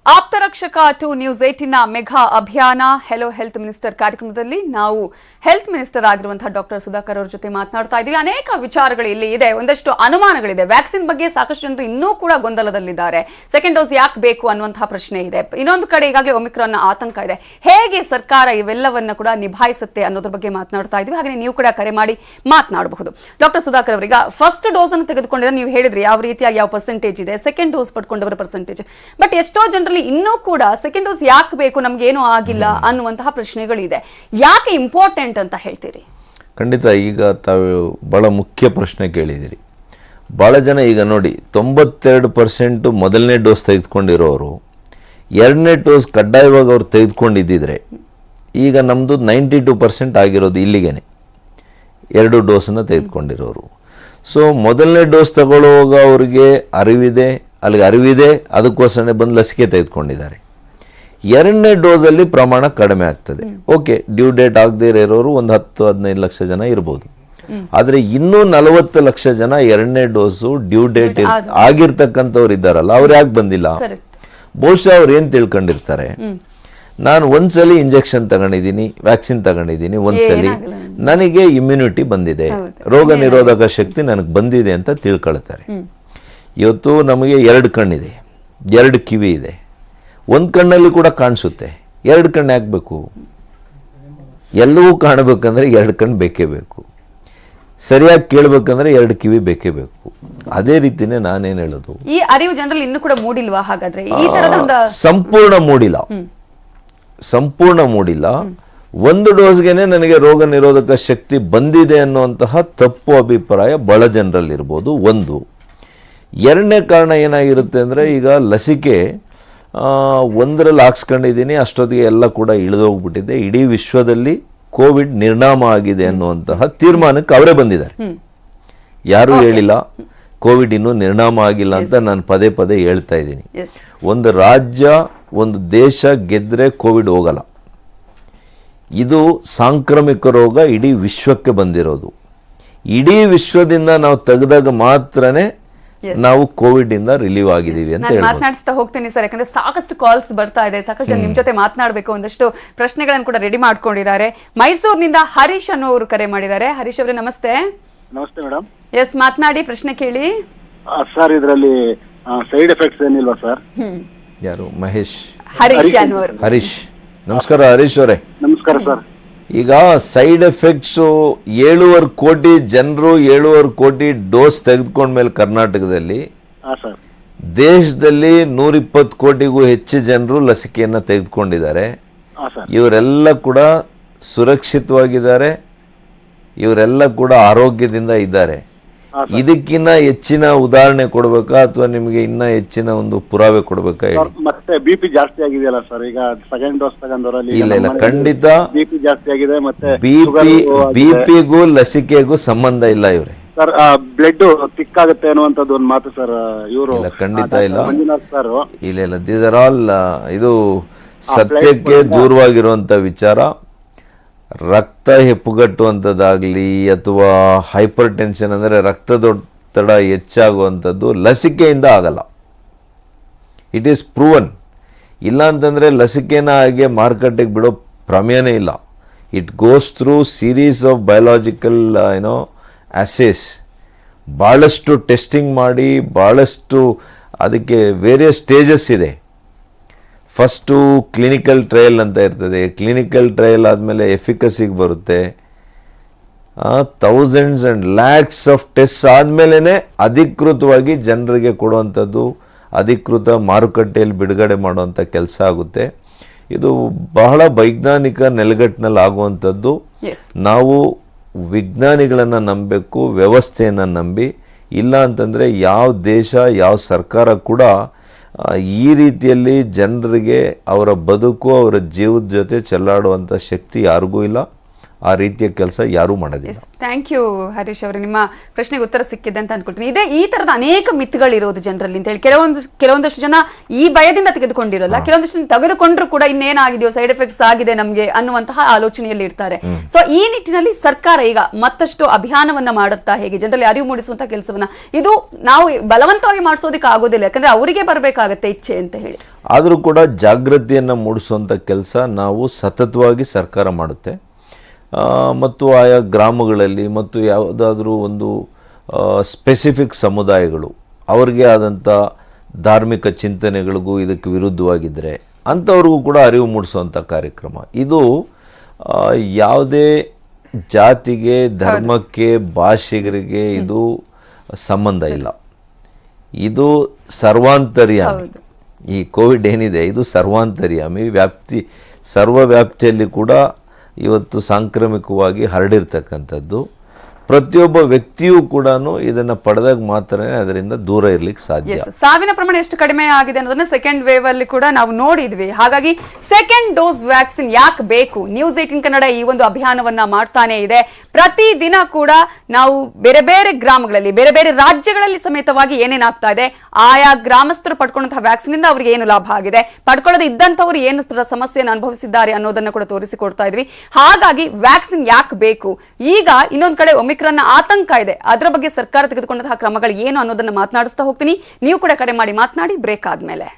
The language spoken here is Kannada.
ಆಪ್ತರಕ್ಷಕ ಟು ನ್ಯೂಸ್ 18ನ ಮೆಗಾ ಅಭಿಯಾನ ಹೆಲೋ ಹೆಲ್ತ್ ಮಿನಿಸ್ಟರ್ ಕಾರ್ಯಕ್ರಮದಲ್ಲಿ ನಾವು ಹೆಲ್ತ್ ಮಿನಿಸ್ಟರ್ ಆಗಿರುವಂತಹ ಡಾಕ್ಟರ್ ಸುಧಾಕರ್ ಅವರ ಜೊತೆ ಮಾತನಾಡ್ತಾ ಇದ್ದೀವಿ. ಅನೇಕ ವಿಚಾರಗಳು ಇಲ್ಲಿ ಇದೆ, ಒಂದಷ್ಟು ಅನುಮಾನಗಳಿದೆ. ವ್ಯಾಕ್ಸಿನ್ ಬಗ್ಗೆ ಸಾಕಷ್ಟು ಜನರು ಇನ್ನೂ ಕೂಡ ಗೊಂದಲದಲ್ಲಿದ್ದಾರೆ. ಸೆಕೆಂಡ್ ಡೋಸ್ ಯಾಕೆ ಬೇಕು ಅನ್ನುವಂತಹ ಪ್ರಶ್ನೆ ಇದೆ. ಇನ್ನೊಂದು ಕಡೆ ಈಗಾಗಲೇ ಒಮಿಕ್ರಾನ್ ಆತಂಕ ಇದೆ. ಹೇಗೆ ಸರ್ಕಾರ ಇವೆಲ್ಲವನ್ನ ಕೂಡ ನಿಭಾಯಿಸುತ್ತೆ ಅನ್ನೋದ್ರ ಬಗ್ಗೆ ಮಾತನಾಡ್ತಾ ಇದ್ದೀವಿ. ಹಾಗೆ ನೀವು ಕೂಡ ಕರೆ ಮಾಡಿ ಮಾತನಾಡಬಹುದು. ಡಾಕ್ಟರ್ ಸುಧಾಕರ್ ಅವರೀಗ ಫಸ್ಟ್ ಡೋಸ್ ಅನ್ನು ತೆಗೆದುಕೊಂಡಿದ್ರೆ ನೀವು ಹೇಳಿದ್ರಿ ಯಾವ ರೀತಿಯಾಗಿ ಯಾವ ಪರ್ಸೆಂಟೇಜ್ ಇದೆ, ಸೆಕೆಂಡ್ ಡೋಸ್ ಪಡ್ಕೊಂಡವರ ಪರ್ಸೆಂಟೇಜ್. ಬಟ್ ಎಷ್ಟೋ ಜನರಲ್ಲಿ ಇನ್ನೂ ಕೂಡ ಸೆಕೆಂಡ್ ಡೋಸ್ ಯಾಕೆ ಬೇಕು, ನಮ್ಗೆ ಏನೂ ಆಗಿಲ್ಲ ಅನ್ನುವಂತಹ ಪ್ರಶ್ನೆಗಳಿದೆ. ಯಾಕೆ ಇಂಪಾರ್ಟೆಂಟ್ ಅಂತ ಹೇಳ್ತೀರಿ? ಖಂಡಿತ ಈಗ ತಾವು ಬಹಳ ಮುಖ್ಯ ಪ್ರಶ್ನೆ ಕೇಳಿದಿರಿ. ಬಹಳ ಜನ ಈಗ ನೋಡಿ 92% ಮೊದಲನೇ ಡೋಸ್ ತೆಗೆದುಕೊಂಡಿರೋರು ಎರಡನೇ ಡೋಸ್ ಕಡ್ಡಾಯವಾಗಿ ಅವ್ರು ತೆಗೆದುಕೊಂಡಿದ್ದಿದ್ರೆ ಈಗ ನಮ್ಮದು 92% ಆಗಿರೋದು ಇಲ್ಲಿಗೇನೆ, 2 ಡೋಸನ್ನು ತೆಗೆದುಕೊಂಡಿರೋರು. ಸೊ ಮೊದಲನೇ ಡೋಸ್ ತಗೊಳ್ಳುವಾಗ ಅವ್ರಿಗೆ ಅರಿವಿದೆ, ಅದಕ್ಕೋಸ್ಕರ ಬಂದು ಲಸಿಕೆ ತೆಗೆದುಕೊಂಡಿದ್ದಾರೆ. ಎರಡನೇ ಡೋಸಲ್ಲಿ ಪ್ರಮಾಣ ಕಡಿಮೆ ಆಗ್ತದೆ. ಓಕೆ, ಡ್ಯೂ ಡೇಟ್ ಆಗದೇ ಇರೋರು ಒಂದು 10-15 ಲಕ್ಷ ಜನ ಇರ್ಬೋದು. ಆದರೆ ಇನ್ನೂ 40 ಲಕ್ಷ ಜನ ಎರಡನೇ ಡೋಸು ಡ್ಯೂ ಡೇಟ್ ಆಗಿರ್ತಕ್ಕಂಥವ್ರು ಇದ್ದಾರಲ್ಲ, ಅವ್ರು ಯಾಕೆ ಬಂದಿಲ್ಲ? ಬಹುಶಃ ಅವ್ರು ಏನು ತಿಳ್ಕೊಂಡಿರ್ತಾರೆ, ನಾನು ಒಂದ್ಸಲಿ ಇಂಜೆಕ್ಷನ್ ತಗೊಂಡಿದ್ದೀನಿ, ವ್ಯಾಕ್ಸಿನ್ ತಗೊಂಡಿದ್ದೀನಿ, ಒಂದ್ಸಲಿ ನನಗೆ ಇಮ್ಯುನಿಟಿ ಬಂದಿದೆ, ರೋಗ ನಿರೋಧಕ ಶಕ್ತಿ ನನಗೆ ಬಂದಿದೆ ಅಂತ ತಿಳ್ಕೊಳ್ತಾರೆ. ಇವತ್ತು ನಮಗೆ 2 ಕಣ್ಣಿದೆ, 2 ಕಿವಿ ಇದೆ, ಒಂದು ಕಣ್ಣಲ್ಲಿ ಕೂಡ ಕಾಣಿಸುತ್ತೆ. 2 ಕಣ್ಣು ಯಾಕೆ ಬೇಕು? ಎಲ್ಲವೂ ಕಾಣಬೇಕಂದ್ರೆ 2 ಕಣ್ಣು ಬೇಕೇ ಬೇಕು. ಸರಿಯಾಗಿ ಕೇಳಬೇಕಂದ್ರೆ 2 ಕಿವಿ ಬೇಕೇ ಬೇಕು. ಅದೇ ರೀತಿನೇ ನಾನೇನು ಹೇಳೋದು, ಈ ಅರಿವು ಜನರಲ್ಲಿ ಇನ್ನೂ ಕೂಡ ಮೂಡಿಲ್ವಾ? ಹಾಗಾದ್ರೆ ಈ ತರದ ಸಂಪೂರ್ಣ ಮೂಡಿಲ್ಲ. ಒಂದು ಡೋಸ್ಗೆನೆ ನನಗೆ ರೋಗ ನಿರೋಧಕ ಶಕ್ತಿ ಬಂದಿದೆ ಅನ್ನುವಂತಹ ತಪ್ಪು ಅಭಿಪ್ರಾಯ ಬಹಳ ಜನರಲ್ಲಿರ್ಬೋದು. ಒಂದು. ಎರಡನೇ ಕಾರಣ ಏನಾಗಿರುತ್ತೆ ಅಂದರೆ, ಈಗ ಲಸಿಕೆ ಒಂದರಲ್ಲಿ ಹಾಕ್ಸ್ಕೊಂಡಿದ್ದೀನಿ, ಅಷ್ಟೊತ್ತಿಗೆ ಎಲ್ಲ ಕೂಡ ಇಳಿದೋಗ್ಬಿಟ್ಟಿದೆ, ಇಡೀ ವಿಶ್ವದಲ್ಲಿ ಕೋವಿಡ್ ನಿರ್ನಾಮ ಆಗಿದೆ ಅನ್ನುವಂತಹ ತೀರ್ಮಾನಕ್ಕೆ ಅವರೇ ಬಂದಿದ್ದಾರೆ. ಯಾರೂ ಹೇಳಿಲ್ಲ ಕೋವಿಡ್ ಇನ್ನೂ ನಿರ್ನಾಮ ಆಗಿಲ್ಲ ಅಂತ ನಾನು ಪದೇ ಪದೇ ಹೇಳ್ತಾ ಇದ್ದೀನಿ. ಒಂದು ರಾಜ್ಯ, ಒಂದು ದೇಶ ಗೆದ್ರೆ ಕೋವಿಡ್ ಹೋಗಲ್ಲ. ಇದು ಸಾಂಕ್ರಾಮಿಕ ರೋಗ ಇಡೀ ವಿಶ್ವಕ್ಕೆ ಬಂದಿರೋದು. ಇಡೀ ವಿಶ್ವದಿಂದ ನಾವು ತೆಗೆದಾಗ ಮಾತ್ರನೇ ನಾವು ಕೋವಿಡ್ ಇಂದ ರಿಲೀವ್ ಆಗಿದ್ದೀವಿ ಅಂತ ಮಾತನಾಡಿಸ್ತಾ ಹೋಗ್ತೀನಿ ಸರ್. ಯಾಕಂದ್ರೆ ಸಾಕಷ್ಟು ಕಾಲ್ಸ್ ಬರ್ತಾ ಇದೆ, ಸಾಕಷ್ಟು ಜನ ನಿಮ್ ಜೊತೆ ಮಾತನಾಡಬೇಕು, ಒಂದಷ್ಟು ಪ್ರಶ್ನೆಗಳನ್ನು ಕೂಡ ರೆಡಿ ಮಾಡ್ಕೊಂಡಿದ್ದಾರೆ. ಮೈಸೂರಿನಿಂದ ಹರೀಶ್ ಅನ್ನೋರು ಕರೆ ಮಾಡಿದ್ದಾರೆ. ಹರೀಶ್ ಅವರೇ ನಮಸ್ತೆ. ನಮಸ್ತೆ ಮೇಡಮ್. ಎಸ್, ಮಾತನಾಡಿ, ಪ್ರಶ್ನೆ ಕೇಳಿ. ಸರ್, ಇದರಲ್ಲಿ ಸೈಡ್ ಎಫೆಕ್ಟ್ಸ್ ಏನಿಲ್ವಾ ಸರ್? ಯಾರು? ಮಹೇಶ್. ಹರೀಶ್ ಅನ್ನೋರು. ಹರೀಶ್, ನಮಸ್ಕಾರ ಹರೀಶ್ ಅವರೇ. ನಮಸ್ಕಾರ ಸರ್. ಈಗ ಸೈಡ್ ಎಫೆಕ್ಟ್ಸ್ 7.5 ಕೋಟಿ ಜನರು 7.5 ಕೋಟಿ ಡೋಸ್ ತೆಗೆದುಕೊಂಡ್ಮೇಲೆ ಕರ್ನಾಟಕದಲ್ಲಿ, ದೇಶದಲ್ಲಿ 120 ಕೋಟಿಗೂ ಹೆಚ್ಚು ಜನರು ಲಸಿಕೆಯನ್ನು ತೆಗೆದುಕೊಂಡಿದ್ದಾರೆ. ಇವರೆಲ್ಲ ಕೂಡ ಸುರಕ್ಷಿತವಾಗಿದ್ದಾರೆ, ಇವರೆಲ್ಲ ಕೂಡ ಆರೋಗ್ಯದಿಂದ ಇದ್ದಾರೆ. ಇದಕ್ಕಿನ್ನ ಹೆಚ್ಚಿನ ಉದಾಹರಣೆ ಕೊಡ್ಬೇಕಾ ಅಥವಾ ನಿಮಗೆ ಇನ್ನ ಹೆಚ್ಚಿನ ಒಂದು ಪುರಾವೆ ಕೊಡ್ಬೇಕಾ ಹೇಳಿ? ಮತ್ತೆ ಬಿಪಿ ಜಾಸ್ತಿ ಆಗಿದೆಯಲ್ಲ ಸರ್, ಈಗ ಸೆಕೆಂಡ್ ಡೋಸ್ ತಗೊಂಡವರಲ್ಲಿ? ಇಲ್ಲ, ಖಂಡಿತ ಬಿಪಿ ಜಾಸ್ತಿ ಆಗಿದೆ. ಮತ್ತೆ ಬಿಪಿಗೂ ಲಸಿಕೆಗೂ ಸಂಬಂಧ ಇಲ್ಲ ಇವ್ರೆ. ಸರ್, ಬ್ಲಡ್ ಥಿಕ್ ಆಗುತ್ತೆ ಅನ್ನುವಂಥದ್ದು ಒಂದು ಮಾತು ಸರ್. ಇವರು ಖಂಡಿತ ಇಲ್ಲ. ಮಂಜುನಾಥ್ ಸರ್, ಇಲ್ಲ, ದೀಸ್ ಆರ್ ಆಲ್ ಇದು ಸತ್ಯಕ್ಕೆ ದೂರವಾಗಿರುವಂತ ವಿಚಾರ. ರಕ್ತ ಹೆಪ್ಪುಗಟ್ಟುವಂಥದ್ದಾಗಲಿ ಅಥವಾ ಹೈಪರ್ ಟೆನ್ಷನ್ ಅಂದರೆ ರಕ್ತದೊತ್ತಡ ಹೆಚ್ಚಾಗುವಂಥದ್ದು ಲಸಿಕೆಯಿಂದ ಆಗಲ್ಲ. It is proven. ಇಲ್ಲ ಅಂತಂದರೆ ಲಸಿಕೆನ ಹಾಗೆ ಮಾರುಕಟ್ಟೆಗೆ ಬಿಡೋ ಪ್ರಮೇಯನೇ ಇಲ್ಲ. It goes through series of biological assess. ಭಾಳಷ್ಟು ಟೆಸ್ಟಿಂಗ್ ಮಾಡಿ, ಭಾಳಷ್ಟು ಅದಕ್ಕೆ ವೇರಿಯಸ್ ಸ್ಟೇಜಸ್ ಇದೆ. ಫಸ್ಟು ಕ್ಲಿನಿಕಲ್ ಟ್ರಯಲ್ ಅಂತ ಇರ್ತದೆ. ಕ್ಲಿನಿಕಲ್ ಟ್ರಯಲ್ ಆದಮೇಲೆ ಎಫಿಕಸಿಗೆ ಬರುತ್ತೆ. Thousands and lakhs of test ಆದಮೇಲೆ ಅಧಿಕೃತವಾಗಿ ಜನರಿಗೆ ಕೊಡುವಂಥದ್ದು, ಅಧಿಕೃತ ಮಾರುಕಟ್ಟೆಯಲ್ಲಿ ಬಿಡುಗಡೆ ಮಾಡುವಂಥ ಕೆಲಸ ಆಗುತ್ತೆ. ಇದು ಬಹಳ ವೈಜ್ಞಾನಿಕ ನೆಲೆಗಟ್ಟಿನಲ್ಲಿ ಆಗುವಂಥದ್ದು. ನಾವು ವಿಜ್ಞಾನಿಗಳನ್ನು ನಂಬಬೇಕು, ವ್ಯವಸ್ಥೆಯನ್ನು ನಂಬಿ. ಇಲ್ಲ ಅಂತಂದರೆ ಯಾವ ದೇಶ, ಯಾವ ಸರ್ಕಾರ ಕೂಡ ಈ ರೀತಿಯಲ್ಲಿ ಜನರಿಗೆ ಅವರ ಬದುಕು, ಅವರ ಜೀವದ ಜೊತೆ ಚೆಲ್ಲಾಡುವಂಥ ಶಕ್ತಿ ಯಾರಿಗೂ ಇಲ್ಲ. ಆ ರೀತಿಯ ಕೆಲಸ ಯಾರೂ ಮಾಡೋದಿಲ್ಲ. ಥ್ಯಾಂಕ್ ಯು ಹರೀಶ್ ಅವರು, ನಿಮ್ಮ ಪ್ರಶ್ನೆಗೆ ಉತ್ತರ ಸಿಕ್ಕಿದೆ ಅಂತ ಅನ್ಕೊಳ್ತೀನಿ. ಇದೇ ಈ ತರದ ಅನೇಕ ಮಿತ್ಗಳಿರೋದು ಜನರಲ್ಲಿ ಅಂತ ಹೇಳಿ ಕೆಲವೊಂದಷ್ಟು ಜನ ಈ ಭಯದಿಂದ ತೆಗೆದುಕೊಂಡಿರಲ್ಲ, ಕೆಲವೊಂದಷ್ಟು ಜನ ತೆಗೆದುಕೊಂಡ್ರು ಕೂಡ ಇನ್ನೇನಾಗಿದೆಯೋ, ಸೈಡ್ ಎಫೆಕ್ಟ್ಸ್ ಆಗಿದೆ ನಮಗೆ ಅನ್ನುವಂತಹ ಆಲೋಚನೆಯಲ್ಲಿ ಇರ್ತಾರೆ. ಸೊ ಈ ನಿಟ್ಟಿನಲ್ಲಿ ಸರ್ಕಾರ ಈಗ ಮತ್ತಷ್ಟು ಅಭಿಯಾನವನ್ನ ಮಾಡುತ್ತಾ, ಹೇಗೆ ಜನರಲ್ಲಿ ಅರಿವು ಮೂಡಿಸುವಂತಹ ಕೆಲಸವನ್ನ, ಇದು ನಾವು ಬಲವಂತವಾಗಿ ಮಾಡಿಸೋದಕ್ಕೆ ಆಗೋದಿಲ್ಲ, ಯಾಕಂದ್ರೆ ಅವರಿಗೆ ಬರಬೇಕಾಗತ್ತೆ ಇಚ್ಛೆ ಅಂತ ಹೇಳಿ. ಆದರೂ ಕೂಡ ಜಾಗೃತಿಯನ್ನು ಮೂಡಿಸುವಂಥ ಕೆಲಸ ನಾವು ಸತತವಾಗಿ ಸರ್ಕಾರ ಮಾಡುತ್ತೆ. ಮತ್ತು ಆಯಾ ಗ್ರಾಮಗಳಲ್ಲಿ ಮತ್ತು ಯಾವುದಾದ್ರೂ ಒಂದು ಸ್ಪೆಸಿಫಿಕ್ ಸಮುದಾಯಗಳು ಅವ್ರಿಗೆ ಆದಂಥ ಧಾರ್ಮಿಕ ಚಿಂತನೆಗಳಿಗೂ ಇದಕ್ಕೆ ವಿರುದ್ಧವಾಗಿದ್ದರೆ ಅಂಥವ್ರಿಗೂ ಕೂಡ ಅರಿವು ಮೂಡಿಸುವಂಥ ಕಾರ್ಯಕ್ರಮ ಇದು. ಯಾವುದೇ ಜಾತಿಗೆ, ಧರ್ಮಕ್ಕೆ, ಭಾಷೆಗರಿಗೆ ಇದು ಸಂಬಂಧ ಇಲ್ಲ. ಇದು ಸರ್ವಾಂತರ್ಯಾಮಿ. ಈ ಕೋವಿಡ್ ಏನಿದೆ ಇದು ಸರ್ವಾಂತರ್ಯಾಮಿ ಸರ್ವವ್ಯಾಪ್ತಿಯಲ್ಲಿ ಕೂಡ ಇವತ್ತು ಸಾಂಕ್ರಾಮಿಕವಾಗಿ ಹರಡಿರ್ತಕ್ಕಂಥದ್ದು. ಪ್ರತಿಯೊಬ್ಬ ವ್ಯಕ್ತಿಯೂ ಕೂಡ ಇದನ್ನು ಪಡೆದಾಗ ಮಾತ್ರನೇ ಅದರಿಂದ ದೂರ ಇರ್ಲಿಕ್ಕೆ ಸಾಧ್ಯ. ಸಾವಿನ ಪ್ರಮಾಣ ಎಷ್ಟು ಕಡಿಮೆ ಆಗಿದೆ ಅನ್ನೋದನ್ನ ಸೆಕೆಂಡ್ ವೇವ್ ಅಲ್ಲಿ ಕೂಡ ನಾವು ನೋಡಿದ್ವಿ. ಹಾಗಾಗಿ ಸೆಕೆಂಡ್ ಡೋಸ್ ವ್ಯಾಕ್ಸಿನ್ ಯಾಕೆ ಬೇಕು? ನ್ಯೂಸ್ 18 ಕನ್ನಡ ಈ ಒಂದು ಅಭಿಯಾನವನ್ನ ಮಾಡ್ತಾನೆ ಇದೆ. ಪ್ರತಿ ದಿನ ಕೂಡ ನಾವು ಬೇರೆ ಬೇರೆ ಗ್ರಾಮಗಳಲ್ಲಿ, ಬೇರೆ ಬೇರೆ ರಾಜ್ಯಗಳಲ್ಲಿ ಸಮೇತವಾಗಿ ಏನೇನಾಗ್ತಾ ಇದೆ, ಆಯಾ ಗ್ರಾಮಸ್ಥರು ಪಡ್ಕೊಂಡಂತಹ ವ್ಯಾಕ್ಸಿನ್ ಇಂದ ಅವ್ರಿಗೆ ಏನು ಲಾಭ ಆಗಿದೆ, ಪಡ್ಕೊಳ್ಳೋದು ಇದ್ದಂಥವ್ರು ಏನು ಸಮಸ್ಯೆಯನ್ನು ಅನುಭವಿಸಿದ್ದಾರೆ ಅನ್ನೋದನ್ನ ಕೂಡ ತೋರಿಸಿಕೊಡ್ತಾ ಇದ್ವಿ. ಹಾಗಾಗಿ ವ್ಯಾಕ್ಸಿನ್ ಯಾಕೆ ಬೇಕು? ಈಗ ಇನ್ನೊಂದ್ ಕಡೆ ಒಮಿಕ್ರಾನ್ ಆತಂಕ ಇದೆ. ಅದರ ಬಗ್ಗೆ ಸರ್ಕಾರ ತೆಗೆದುಕೊಂಡಂತಹ ಕ್ರಮಗಳು ಏನು ಅನ್ನೋದನ್ನ ಮಾತನಾಡಿಸ್ತಾ ಹೋಗ್ತೀನಿ. ನೀವು ಕೂಡ ಕರೆ ಮಾಡಿ ಮಾತನಾಡಿ ಬ್ರೇಕ್ ಆದ್ಮೇಲೆ.